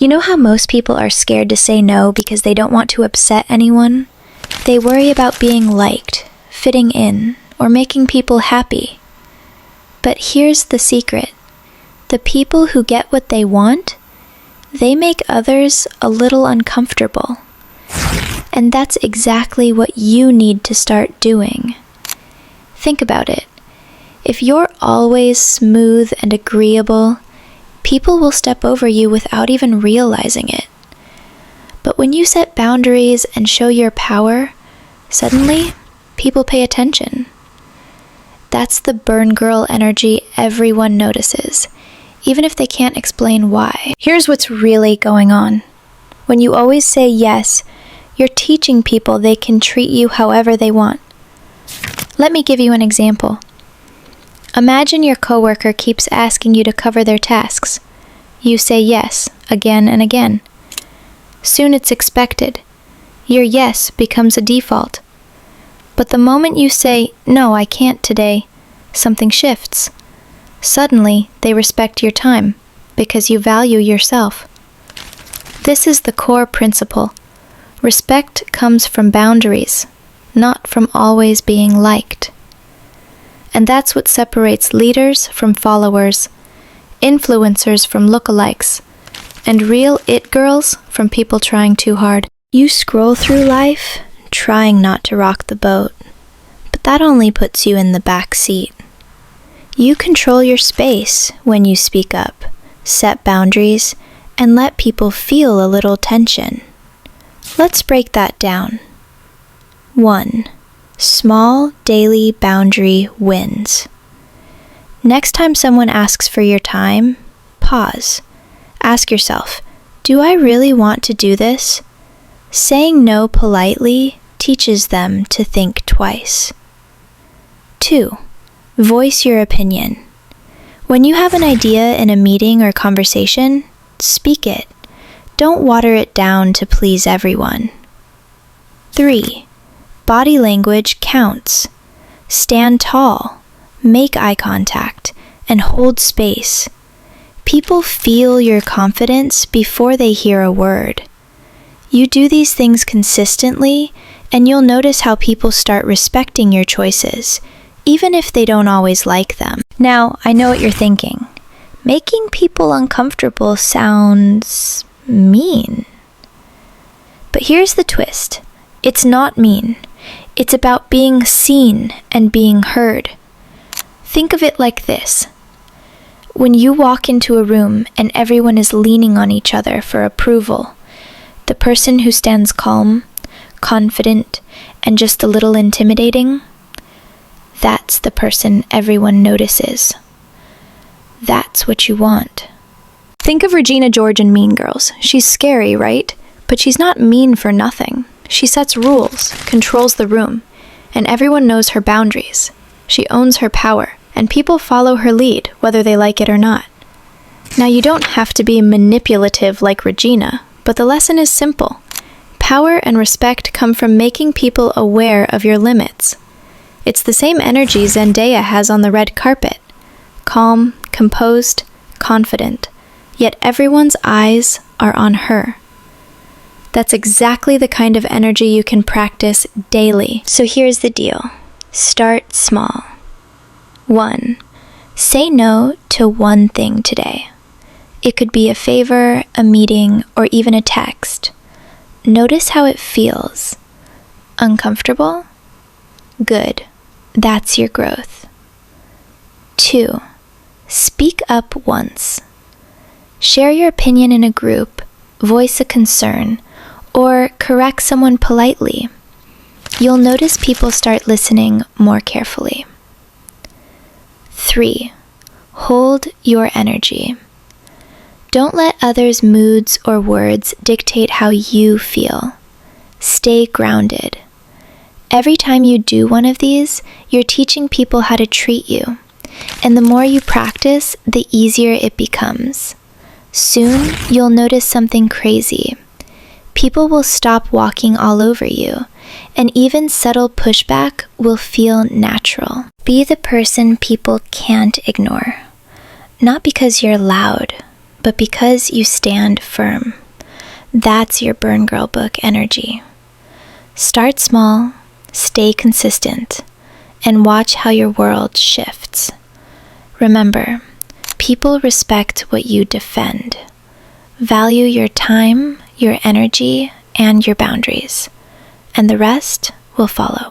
You know how most people are scared to say no because they don't want to upset anyone? They worry about being liked, fitting in, or making people happy. But here's the secret. The people who get what they want, they make others a little uncomfortable. And that's exactly what you need to start doing. Think about it. If you're always smooth and agreeable, people will step over you without even realizing it. But when you set boundaries and show your power, suddenly, people pay attention. That's the burn girl energy everyone notices, even if they can't explain why. Here's what's really going on. When you always say yes, you're teaching people they can treat you however they want. Let me give you an example. Imagine your coworker keeps asking you to cover their tasks. You say yes, again and again. Soon it's expected. Your yes becomes a default. But the moment you say, "No, I can't today," something shifts. Suddenly, they respect your time because you value yourself. This is the core principle. Respect comes from boundaries, not from always being liked. And that's what separates leaders from followers, influencers from lookalikes, and real it girls from people trying too hard. You scroll through life, trying not to rock the boat, but that only puts you in the back seat. You control your space when you speak up, set boundaries, and let people feel a little tension. Let's break that down. 1. Small daily boundary wins. Next time someone asks for your time, pause. Ask yourself, do I really want to do this? Saying no politely teaches them to think twice. 2. Voice your opinion. When you have an idea in a meeting or conversation, speak it. Don't water it down to please everyone. 3. Body language counts. Stand tall, make eye contact, and hold space. People feel your confidence before they hear a word. You do these things consistently, and you'll notice how people start respecting your choices, even if they don't always like them. Now, I know what you're thinking. Making people uncomfortable sounds mean. But here's the twist. It's not mean. It's about being seen and being heard. Think of it like this. When you walk into a room and everyone is leaning on each other for approval, the person who stands calm, confident, and just a little intimidating, that's the person everyone notices. That's what you want. Think of Regina George in Mean Girls. She's scary, right? But she's not mean for nothing. She sets rules, controls the room, and everyone knows her boundaries. She owns her power, and people follow her lead, whether they like it or not. Now, you don't have to be manipulative like Regina, but the lesson is simple. Power and respect come from making people aware of your limits. It's the same energy Zendaya has on the red carpet. Calm, composed, confident, yet everyone's eyes are on her. That's exactly the kind of energy you can practice daily. So here's the deal. Start small. 1. Say no to one thing today. It could be a favor, a meeting, or even a text. Notice how it feels. Uncomfortable? Good. That's your growth. 2. Speak up once. Share your opinion in a group, voice a concern, or correct someone politely. You'll notice people start listening more carefully. 3. Hold your energy. Don't let others' moods or words dictate how you feel. Stay grounded. Every time you do one of these, you're teaching people how to treat you. And the more you practice, the easier it becomes. Soon, you'll notice something crazy. People will stop walking all over you, and even subtle pushback will feel natural. Be the person people can't ignore. Not because you're loud, but because you stand firm. That's your Burn Girl book energy. Start small, stay consistent, and watch how your world shifts. Remember, people respect what you defend. Value your time, your energy, and your boundaries, and the rest will follow.